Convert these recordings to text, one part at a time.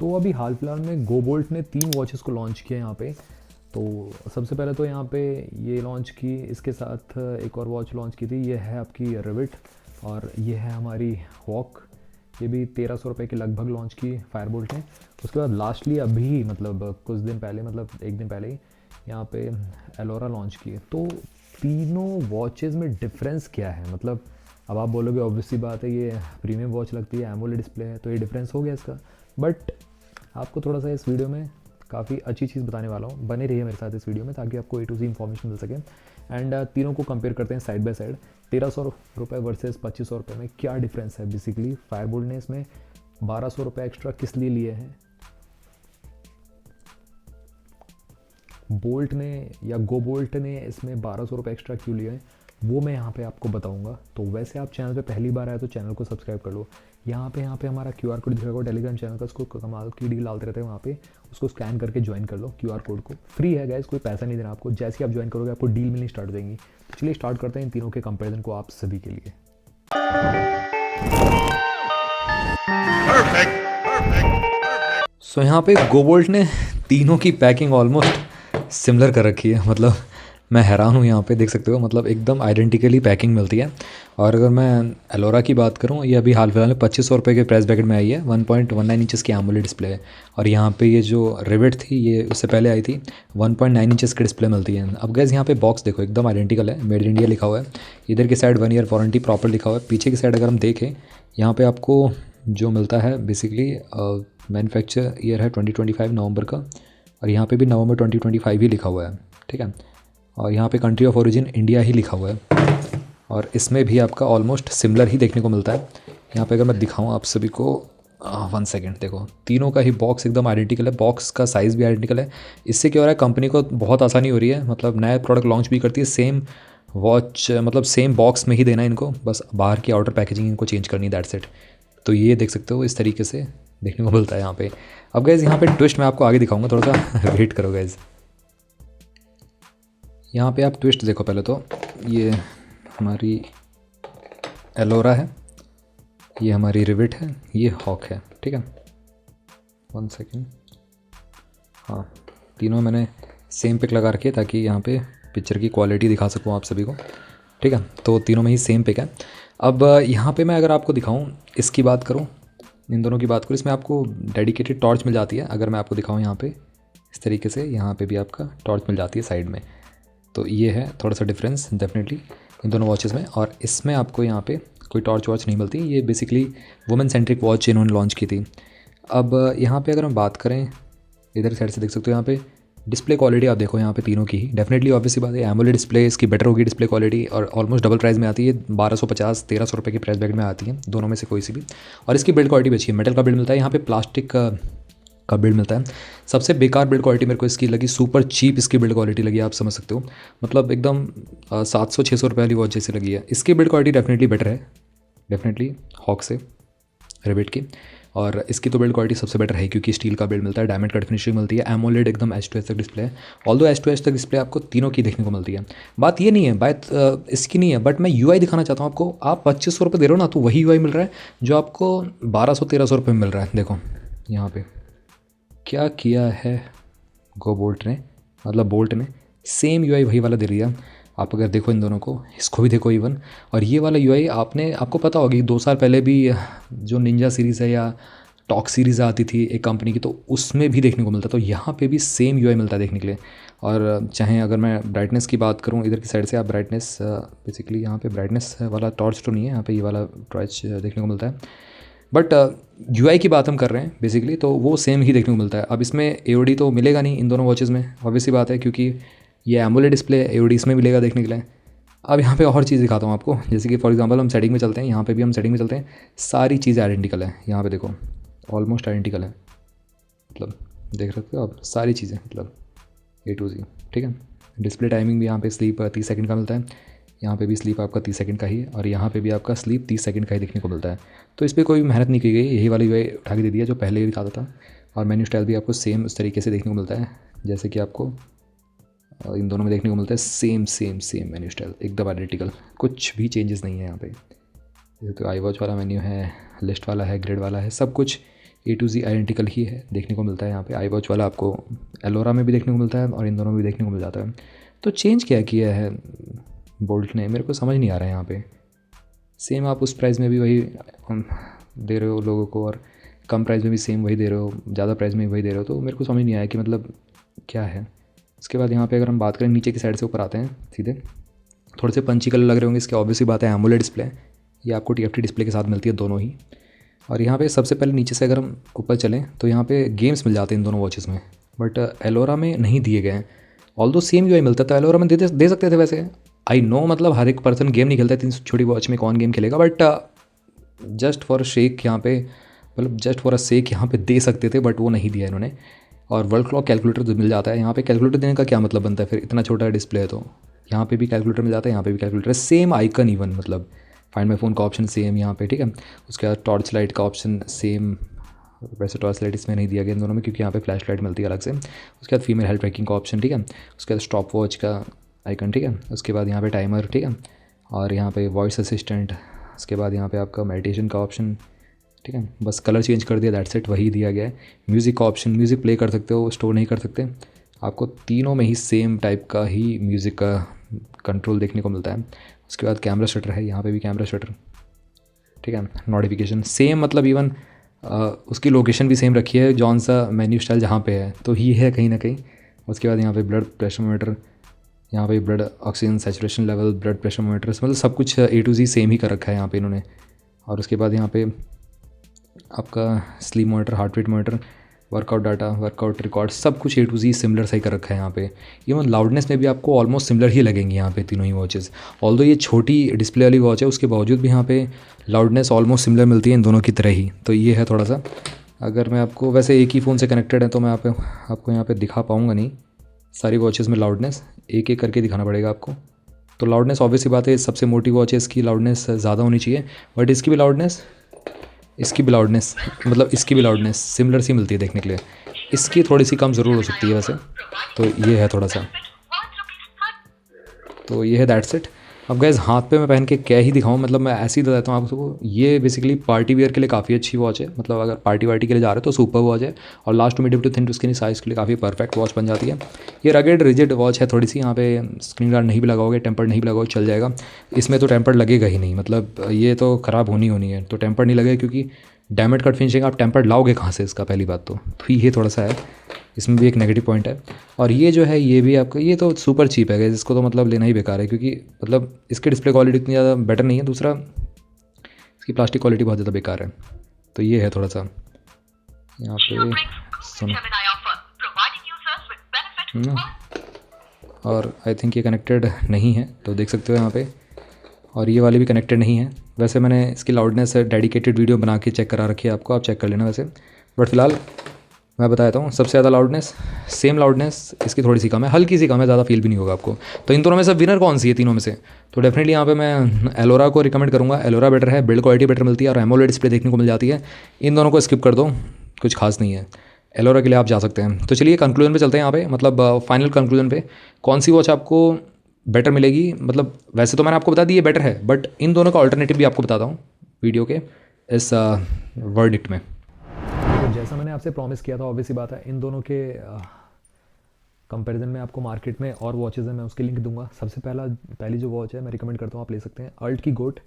तो अभी हाल फिलहाल में गोबोल्ट ने 3 वॉचेस को लॉन्च किया यहाँ पे। तो सबसे पहले तो यहाँ पे ये लॉन्च की, इसके साथ एक और वॉच लॉन्च की थी, ये है आपकी रिविट, और ये है हमारी हॉक। ये भी 1300 रुपये के लगभग लॉन्च की फायरबोल्ट ने। उसके बाद लास्टली अभी मतलब कुछ दिन पहले, मतलब एक दिन पहले ही यहाँ पे एलोरा लॉन्च की। तो तीनों वॉचेज़ में डिफरेंस क्या है? मतलब अब आप बोलोगे ऑब्वियसली बात है, ये प्रीमियम वॉच लगती है, एमोलेड डिस्प्ले है, तो ये डिफरेंस हो गया इसका। बट आपको थोड़ा सा इस वीडियो में काफ़ी अच्छी चीज़ बताने वाला हूँ, बने रहिए मेरे साथ इस वीडियो में ताकि आपको ए टू ज़ी इन्फॉर्मेशन मिल सके। एंड तीनों को कंपेयर करते हैं साइड बाय साइड। 1300 रुपये वर्सेस 2500 रुपये में क्या डिफरेंस है बेसिकली। फायरबोल्ट ने इसमें 1200 रुपये एक्स्ट्रा किस लिए लिए हैं, बोल्ट ने या गोबोल्ट ने इसमें 1200 रुपये एक्स्ट्रा क्यों लिए हैं, वो मैं यहाँ पे आपको बताऊंगा। तो वैसे आप चैनल पे पहली बार आए तो चैनल को सब्सक्राइब कर लो। यहाँ पे हमारा QR कोड दिखेगा टेलीग्राम चैनल का, उसको कमाल की डील डालते रहते हैं वहाँ पे, उसको स्कैन करके ज्वाइन कर लो। QR कोड को फ्री है गाइस, कोई पैसा नहीं देना आपको। जैसे ही आप ज्वाइन करोगे आपको डील मिलनी स्टार्ट हो जाएंगी। तो चलिए स्टार्ट करते हैं इन तीनों के कंपेरिजन को आप सभी के लिए। सो यहाँ पे गोबोल्ट ने तीनों की पैकिंग ऑलमोस्ट सिमिलर कर रखी है। मतलब मैं हैरान हूँ, यहाँ पे देख सकते हो, मतलब एकदम आइडेंटिकली पैकिंग मिलती है। और अगर मैं एलोरा की बात करूँ, ये अभी हाल फिलहाल में 2500 रुपये के प्राइस ब्रैकेट में आई है। 1.19 इंचज़ की एमोलेड डिस्प्ले है। और यहाँ पे ये जो रिविट थी ये उससे पहले आई थी, 1.9 इंचज़ की डिस्प्ले मिलती है। अब गैस यहाँ पे बॉक्स देखो एकदम आइडेंटिकल है, मेड इन इंडिया लिखा हुआ है। इधर की साइड 1 ईयर वारंटी प्रॉपर लिखा हुआ है। पीछे की साइड अगर हम देखें, यहाँ पर आपको जो मिलता है बेसिकली मैन्युफैक्चर ईयर है 2025 नवंबर का, और यहाँ पे भी नवंबर 2025 ही लिखा हुआ है, ठीक है। और यहाँ पे कंट्री ऑफ ओरिजिन इंडिया ही लिखा हुआ है। और इसमें भी आपका ऑलमोस्ट सिमिलर ही देखने को मिलता है। यहाँ पे अगर मैं दिखाऊँ आप सभी को, 1 सेकेंड, देखो तीनों का ही बॉक्स एकदम आइडेंटिकल है, बॉक्स का साइज़ भी आइडेंटिकल है। इससे क्या हो रहा है, कंपनी को बहुत आसानी हो रही है, मतलब नया प्रोडक्ट लॉन्च भी करती है सेम वॉच, मतलब सेम बॉक्स में ही देना है इनको, बस बाहर की आउटर पैकेजिंग इनको चेंज करनी है, दैट्स इट। तो ये देख सकते हो इस तरीके से देखने को मिलता है यहाँ पे। अब गैस यहाँ पे ट्विस्ट मैं आपको आगे दिखाऊंगा, थोड़ा सा वेट करो गैस। यहाँ पे आप ट्विस्ट देखो पहले तो, ये हमारी एलोरा है, ये हमारी रिविट है, ये हॉक है, ठीक है। 1 सेकेंड, हाँ तीनों मैंने सेम पिक लगा रखी है ताकि यहाँ पे पिक्चर की क्वालिटी दिखा सकूँ आप सभी को, ठीक है। तो तीनों में ही सेम पिक है। अब यहाँ पे मैं अगर आपको दिखाऊँ, इसकी बात करूँ, इन दोनों की बात करूँ, इसमें आपको डेडिकेटेड टॉर्च मिल जाती है। अगर मैं आपको दिखाऊँ यहाँ पे इस तरीके से, यहाँ पे भी आपका टॉर्च मिल जाती है साइड में। तो ये है थोड़ा सा डिफरेंस डेफिनेटली इन दोनों वॉचेज़ में। और इसमें आपको यहाँ पे कोई टॉर्च वॉच नहीं मिलती। ये बेसिकली वुमेन सेंट्रिक वॉच इन्होंने लॉन्च की थी। अब यहाँ पे अगर हम बात करें, इधर साइड से देख सकते हो, यहाँ पे डिस्प्ले क्वालिटी आप देखो यहाँ पे तीनों की ही डेफिनेटली ऑब्वियसली बात है, एमोलेड डिस्प्ले इसकी बेटर होगी डिस्प्ले क्वालिटी, और ऑलमोस्ट डबल प्राइस में आती है। 1250 1300 रुपये के प्राइस बैग में आती है, दोनों में से कोई सी भी। और इसकी बिल्ड क्वालिटी भी अच्छी है, मेटल का बिल्ड मिलता है, यहाँ पे प्लास्टिक का बिल्ड मिलता है। सबसे बेकार बिल्ड क्वालिटी मेरे को इसकी लगी, सुपर चीप इसकी बिल्ड क्वालिटी लगी, आप समझ सकते हो, मतलब एकदम 700-600 रुपये वाली वॉच जैसी लगी है। इसकी बिल्ड क्वालिटी डेफिनेटली बेटर है, डेफिनेटली हॉक से, रिविट की। और इसकी तो बिल्ड क्वालिटी सबसे बेटर है क्योंकि स्टील का बिल्ड मिलता है, डायमंड कट फिनिशिंग मिलती है, एमोलेड एकदम H2S तक डिस्प्ले है। ऑल्दो H2S तक डिस्प्ले आपको तीनों की देखने को मिलती है। बात ये नहीं है, बात इसकी नहीं है, बट मैं UI दिखाना चाहता हूँ आपको। आप 2500 रुपये दे रहे हो ना, तो वही UI मिल रहा है जो आपको 1200-1300 रुपये में मिल रहा है। देखो यहाँ पे क्या किया है गोबोल्ट ने, मतलब बोल्ट ने, सेम UI वही वाला दे रही है। आप अगर देखो इन दोनों को, इसको भी देखो इवन, और ये वाला UI आपको पता होगी 2 साल पहले भी जो निंजा सीरीज़ है या टॉक सीरीज़ आती थी एक कंपनी की, तो उसमें भी देखने को मिलता। तो यहाँ पे भी सेम UI मिलता है देखने के लिए। और चाहे अगर मैं ब्राइटनेस की बात करूँ, इधर की साइड से आप ब्राइटनेस, बेसिकली यहाँ पे ब्राइटनेस वाला टॉर्च तो नहीं है, यहाँ पे ये वाला टॉर्च देखने को मिलता है। बट UI की बात हम कर रहे हैं बेसिकली, तो वो सेम ही देखने को मिलता है। अब इसमें AOD तो मिलेगा नहीं इन दोनों वॉचेज़ में, ऑब्वियसली बात है, क्योंकि ये एमोलेड डिस्प्ले AOD इसमें मिलेगा देखने के लिए। अब यहाँ पे और चीज़ दिखाता हूँ आपको, जैसे कि फॉर एग्जांपल हम सेटिंग में चलते हैं, यहाँ पे भी हम सेटिंग में चलते हैं, सारी चीज़ें आइडेंटिकल है। यहाँ पे देखो ऑलमोस्ट आइडेंटिकल है, मतलब देख सकते हो आप, सारी चीज़ें मतलब A to Z, ठीक है। डिस्प्ले टाइमिंग भी यहाँ पे स्लीप 30 सेकंड का मिलता है, यहाँ पे भी स्लीप आपका 30 सेकंड का ही, और यहाँ पे भी आपका स्लीप 30 सेकंड का ही देखने को मिलता है। तो इस पर कोई मेहनत नहीं की गई, यही वाली UI उठा के दे दिया जो पहले ही दिखाता था। और मेन्यू स्टाइल भी आपको सेम उस तरीके से देखने को मिलता है जैसे कि आपको इन दोनों में देखने को मिलता है। सेम मेन्यू स्टाइल एकदम आइडेंटिकल, कुछ भी चेंजेस नहीं है यहाँ पे। जैसे तो आई वॉच वाला मेन्यू है, लिस्ट वाला है, ग्रिड वाला है, सब कुछ A to Z आइडेंटिकल ही है, देखने को मिलता है यहाँ पे। आई वॉच वाला आपको एलोरा में भी देखने को मिलता है और इन दोनों में भी देखने को मिल जाता है। तो चेंज क्या किया है बोल्ट ने, मेरे को समझ नहीं आ रहा है यहाँ पे। सेम आप उस प्राइस में भी वही दे रहे हो लोगों को, और कम प्राइस में भी सेम वही दे रहे हो, ज़्यादा प्राइस में भी वही दे रहे हो, तो मेरे को समझ नहीं आया कि मतलब क्या है। इसके बाद यहाँ पे अगर हम बात करें नीचे की साइड से ऊपर आते हैं सीधे, थोड़े से पंची कलर लग रहे होंगे इसके, ऑब्वियसली बात है एमोलेड डिस्प्ले, ये आपको TFT डिस्प्ले के साथ मिलती है दोनों ही। और यहाँ पे सबसे पहले नीचे से अगर हम ऊपर चलें तो यहाँ पे गेम्स मिल जाते हैं इन दोनों वॉचेस में, बट एलोरा में नहीं दिए गए हैं। ऑल दो सेम UI मिलता है तो एलोरा में दे सकते थे वैसे। आई नो मतलब हर एक पर्सन गेम नहीं खेलता है, इतनी छोटी वॉच में कौन गेम खेलेगा, बट जस्ट फॉर शेक यहाँ पे, मतलब जस्ट फॉर अ शेक यहाँ पे दे सकते थे, बट वो नहीं दिया इन्होंने। और वर्ल्ड क्लॉक कैलकुलेटर तो मिल जाता है यहाँ पे। कैलकुलेटर देने का क्या मतलब बनता है फिर, इतना छोटा डिस्प्ले है तो। यहाँ पे भी कैलकुलेटर मिल जाता है, यहाँ पे भी कैलकुलेटर, सेम आइकन इवन, मतलब फाइंड माई फ़ोन का ऑप्शन सेम यहाँ पे, ठीक है। उसके बाद टॉर्च लाइट का ऑप्शन सेम, वैसे टॉर्च लाइट इसमें नहीं दिया गया इन दोनों में क्योंकि यहाँ पे फ्लैश लाइट मिलती है अलग से। उसके बाद फीमेल हेल्थ ट्रैकिंग का ऑप्शन, ठीक है। उसके बाद स्टॉप वॉच का आइकन, ठीक है। उसके बाद यहाँ पे टाइमर, ठीक है। और यहाँ पे वॉइस असिस्टेंट। उसके बाद यहाँ पे आपका मेडिटेशन का ऑप्शन, ठीक है। बस कलर चेंज कर दिया, दैट्स इट, वही दिया गया है। म्यूज़िक का ऑप्शन, म्यूज़िक प्ले कर सकते हो, स्टोर नहीं कर सकते। आपको तीनों में ही सेम टाइप का ही म्यूज़िक का कंट्रोल देखने को मिलता है। उसके बाद कैमरा शटर है, यहाँ पे भी कैमरा शटर, ठीक है। नोटिफिकेशन सेम, मतलब इवन उसकी लोकेशन भी सेम रखी है, जौन सा मेन्यू स्टाइल जहाँ पे है तो ही है कहीं ना कहीं। उसके बाद यहाँ पे ब्लड प्रेशर मोनीटर, यहाँ पे blood oxygen saturation level, blood pressure monitor, मतलब सब कुछ A to Z सेम ही कर रखा है यहाँ पे इन्होंने। और उसके बाद यहाँ पे आपका sleep monitor, heart rate monitor, workout data, workout record, सब कुछ A to Z सिमिलर सही कर रखा है यहाँ पे। इवन लाउडनेस में भी आपको ऑलमोस्ट सिमिलर ही लगेंगे यहाँ पे तीनों ही वॉचेस। ऑल्दो ये छोटी डिस्प्ले वाली वॉच है, उसके बावजूद भी यहाँ पे लाउडनेस ऑलमोस्ट सिमिलर मिलती है इन दोनों की तरह ही। तो ये है थोड़ा सा, अगर मैं आपको, वैसे एक ही फ़ोन से कनेक्टेड है तो मैं आपको यहाँ पर दिखा पाऊँगा नहीं सारी वॉचेस में लाउडनेस, एक एक करके दिखाना पड़ेगा आपको। तो लाउडनेस ऑब्वियसली बात है, सबसे मोटी वॉच है, इसकी लाउडनेस ज़्यादा होनी चाहिए, बट इसकी भी लाउडनेस, इसकी भी लाउडनेस, मतलब इसकी भी लाउडनेस सिमिलर सी मिलती है देखने के लिए। इसकी थोड़ी सी कम ज़रूर हो सकती है वैसे, तो ये है थोड़ा सा। तो ये है दैट्स इट। अब गैस हाथ पे मैं पहन के क्या ही दिखाऊं, मतलब मैं ऐसे ही बताता हूँ आपको। ये बेसिकली पार्टी वेयर के लिए काफ़ी अच्छी वॉच है, मतलब अगर पार्टी वार्टी के लिए जा रहे हो तो सुपर वॉच है। और last two medium to thin to skin size के लिए काफ़ी परफेक्ट वॉच बन जाती है। ये रगेड रिजिड वॉच है थोड़ी सी, यहाँ पे स्क्रीन गार्ड नहीं भी लगाओगे, टेम्पर्ड नहीं भी लगाओगे चल जाएगा। इसमें तो टेम्पर्ड लगेगा ही नहीं, मतलब ये तो ख़राब होनी है, तो टेम्पर्ड नहीं लगेगा क्योंकि डायमंड कट फिनिशिंग, आप टेम्पर्ड लाओगे कहाँ से इसका, पहली बात तो ये थोड़ा सा है, इसमें भी एक नेगेटिव पॉइंट है। और ये जो है ये भी आपका, ये तो सुपर चीप है, इसको तो मतलब लेना ही बेकार है क्योंकि मतलब इसकी डिस्प्ले क्वालिटी इतनी ज़्यादा बेटर नहीं है। दूसरा इसकी प्लास्टिक क्वालिटी बहुत ज़्यादा बेकार है। तो ये है थोड़ा सा यहाँ पे सुनो और आई थिंक ये कनेक्टेड नहीं है, तो देख सकते हो यहाँ पे। और ये वाली भी कनेक्टेड नहीं है। वैसे मैंने इसकी लाउडनेस डेडिकेटेड वीडियो बना के चेक करा रखी है आपको, आप चेक कर लेना वैसे। बट फिलहाल मैं बताता हूँ, सबसे ज़्यादा लाउडनेस, सेम लाउडनेस इसकी थोड़ी सी कम है, हल्की सी कम है, ज़्यादा फील भी नहीं होगा आपको। तो इन दोनों में से विनर कौन सी है तीनों में से, तो डेफिनेटली यहाँ पे मैं एलोरा को रिकमेंड करूँगा। एलोरा बेटर है, बिल्ड क्वालिटी बेटर मिलती है और एमोलेड डिस्प्ले देखने को मिल जाती है। इन दोनों को स्किप कर दो, कुछ खास नहीं है, एलोरा के लिए आप जा सकते हैं। तो चलिए कंक्लूजन पे चलते हैं यहाँ पे, मतलब फाइनल कंक्लूजन पे, कौन सी वॉच आपको बेटर मिलेगी। मतलब वैसे तो मैंने आपको बता दी ये बेटर है, बट इन दोनों का ऑल्टरनेटिव भी आपको बताता हूँ वीडियो के इस वर्डिक्ट में। तो जैसा मैंने आपसे प्रॉमिस किया था, ऑब्वियसली बात है, इन दोनों के कंपैरिजन में आपको मार्केट में और वॉचेज़ हैं, मैं उसकी लिंक दूंगा। सबसे पहली जो वॉच है मैं रिकमेंड करता हूँ, आप ले सकते हैं अल्ट की गोट,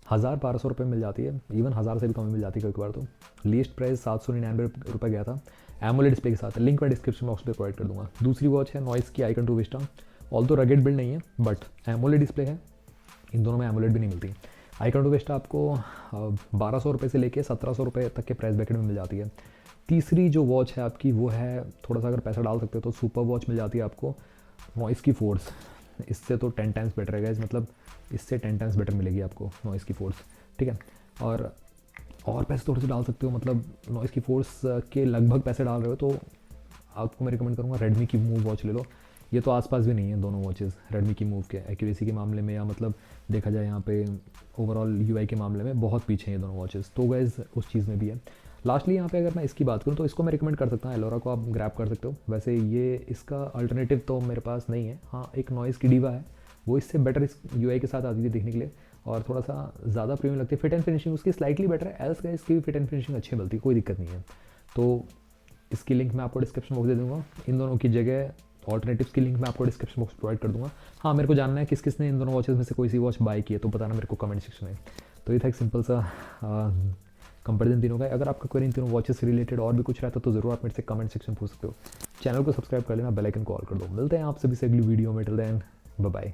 1000-1200 रुपये मिल जाती है, इवन 1000 से भी कम मिल जाती है कई बार। तो लीस्ट प्राइस 799 रुपये गया था, एमोलेड डिस्प्ले के साथ। लिंक मैं डिस्क्रिप्शन बॉक्स में प्रोवाइड कर दूंगा। दूसरी वॉच है नॉइस की icon 2 Vista, although rugged build नहीं है बट एमोलेड डिस्प्ले है, इन दोनों में एमोलेड भी नहीं मिलती। आइकन 2 विस्टा आपको 1200 रुपये से लेके 1700 रुपये तक के प्राइस ब्रैकेट में मिल जाती है। तीसरी जो वॉच है आपकी वो है, थोड़ा सा अगर पैसा डाल सकते हो तो सुपर वॉच मिल जाती है आपको, नॉइस की फोर्स। इससे तो 10 टाइम्स बेटर है गाइस, मतलब इससे 10 टाइम्स बेटर मिलेगी आपको नॉइस की फोर्स, ठीक है। और पैसे थोड़े से डाल सकते हो, मतलब नॉइस की फोर्स के लगभग पैसे डाल रहे हो तो आपको मैं रिकमेंड करूँगा रेडमी की मूव वॉच ले लो। ये तो आसपास भी नहीं है दोनों वॉचेज़ रेडमी की मूव के, एक्यूरेसी के मामले में या मतलब देखा जाए यहाँ पे ओवरऑल यूआई के मामले में बहुत पीछे हैं ये दोनों वॉचेज़, तो गाइस उस चीज़ में भी है। लास्टली यहाँ पे अगर मैं इसकी बात करूँ तो इसको मैं रिकमेंड कर सकता हूँ, एलोरा को आप ग्रैब कर सकते हो। वैसे ये इसका अल्टरनेटिव तो मेरे पास नहीं है, हाँ एक नॉइस की डीवा है, वो इससे बेटर इस यूआई के साथ आती थी देखने के लिए। और थोड़ा सा ज़्यादा प्रीमियम लगती है। फिट एंड फिनिशिंग उसकी स्लाइटली बेटर है, एल्स का इसकी भी फिट एंड फिनिशिंग अच्छी मिलती है, कोई दिक्कत नहीं है। तो इसकी लिंक मैं आपको डिस्क्रिप्शन बॉक्स दे दूँगा। इन दोनों की जगह ऑल्टरनेटिव्स की लिंक मैं आपको डिस्क्रिप्शन बॉक्स प्रोवाइड कर दूँगा। हाँ, मेरे को जानना है किस किस ने इन दोनों वॉचेस में से कोई सी वॉच बाय की है, तो बताना मेरे को कमेंट सेक्शन में। तो ये था एक सिंपल सा कंपेरिजन तीनों का। अगर आपका कोई इन तीनों वॉचेस से रिलेटेड और भी कुछ रहता तो ज़रूर आप मेरे से कमेंट सेक्शन पूछ सकते हो। चैनल को सब्सक्राइब कर लेना, बेल आइकन को ऑल कर दो। मिलते हैं आप सभी से अगली वीडियो में। Till then bye bye.